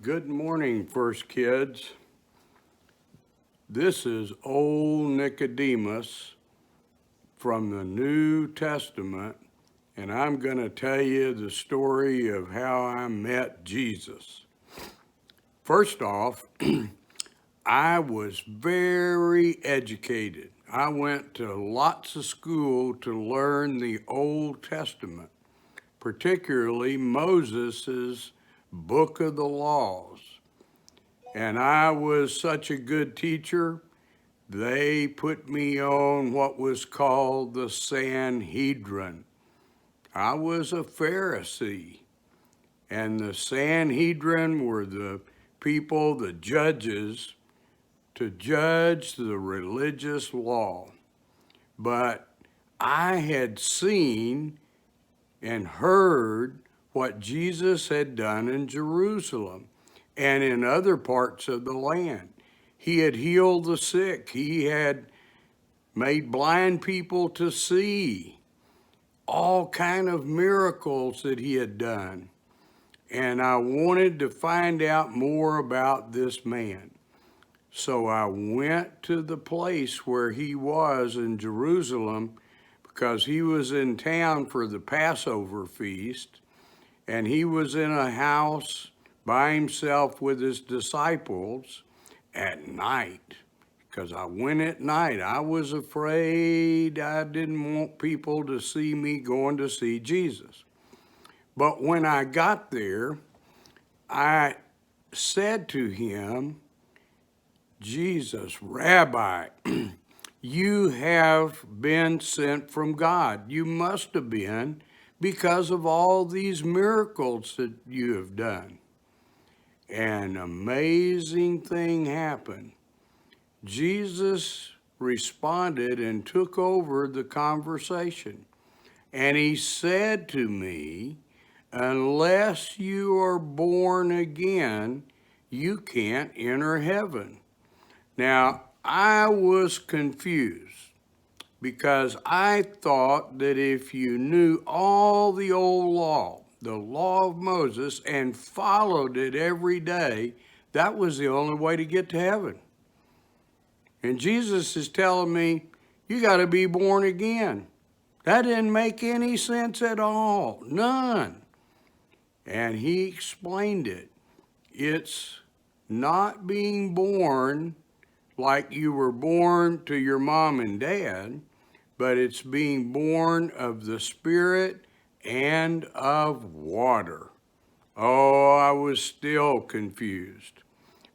Good morning, First Kids. This is old Nicodemus from the New Testament, and I'm going to tell you the story of how I met Jesus. First off, I was very educated. I went to lots of school to learn the Old Testament, particularly Moses's Book of the Laws. And I was such a good teacher, they put me on what was called the Sanhedrin. I was a Pharisee, and the Sanhedrin were the people, the judges, to judge the religious law. But I had seen and heard what Jesus had done in Jerusalem and in other parts of the land. He had healed the sick. He had made blind people to see. All kind of miracles that he had done. And I wanted to find out more about this man. So I went to the place where he was in Jerusalem because he was in town for the Passover feast, and he was in a house by himself with his disciples at night, because I went at night. I was afraid. I didn't want people to see me going to see Jesus. But when I got there, I said to him, Jesus, Rabbi, you have been sent from God. You must have been, because of all these miracles that you have done. An amazing thing happened. Jesus responded and took over the conversation. And he said to me, unless you are born again, you can't enter heaven. Now, I was confused because I thought that if you knew all the old law, the law of Moses, and followed it every day, that was the only way to get to heaven. And Jesus is telling me, you got to be born again. That didn't make any sense at all, none. And he explained it. It's not being born like you were born to your mom and dad, but it's being born of the Spirit and of water. Oh, I was still confused.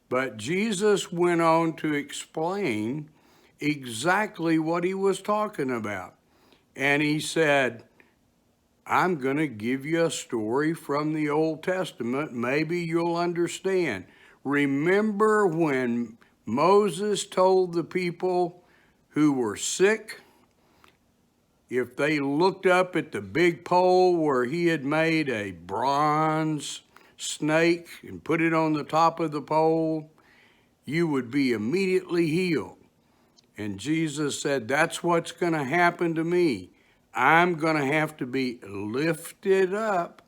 But Jesus went on to explain exactly what he was talking about. And he said, I'm going to give you a story from the Old Testament. Maybe you'll understand. Remember when Moses told the people who were sick, if they looked up at the big pole where he had made a bronze snake and put it on the top of the pole, you would be immediately healed. And Jesus said, that's what's going to happen to me. I'm going to have to be lifted up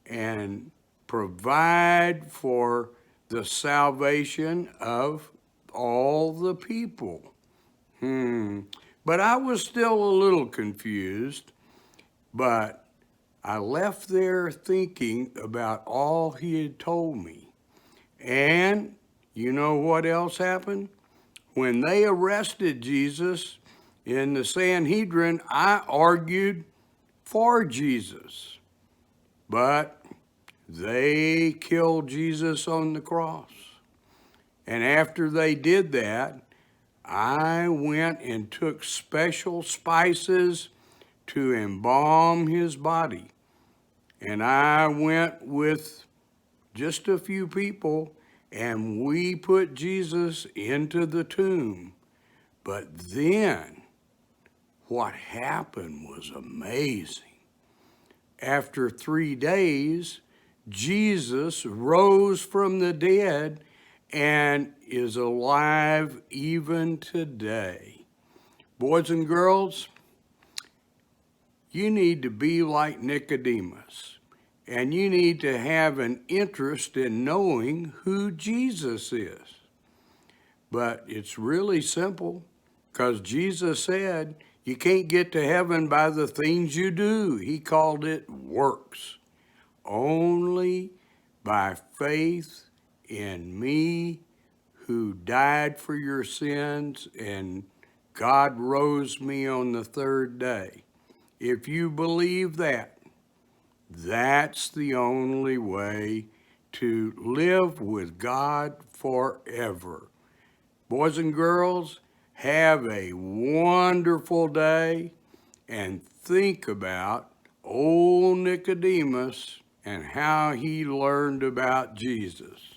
and provide for the salvation of all the people. But I was still a little confused, but I left there thinking about all he had told me. And you know what else happened? When they arrested Jesus in the Sanhedrin, I argued for Jesus. But they killed Jesus on the cross. And after they did that, I went and took special spices to embalm his body. And I went with just a few people, and we put Jesus into the tomb. But then what happened was amazing. After 3 days, Jesus rose from the dead and is alive even today. Boys and girls, you need to be like Nicodemus. And you need to have an interest in knowing who Jesus is. But it's really simple, because Jesus said you can't get to heaven by the things you do. He called it works. Only by faith in me, who died for your sins, and God rose me on the third day. If you believe that, that's the only way to live with God forever. Boys and girls, have a wonderful day, and think about old Nicodemus and how he learned about Jesus.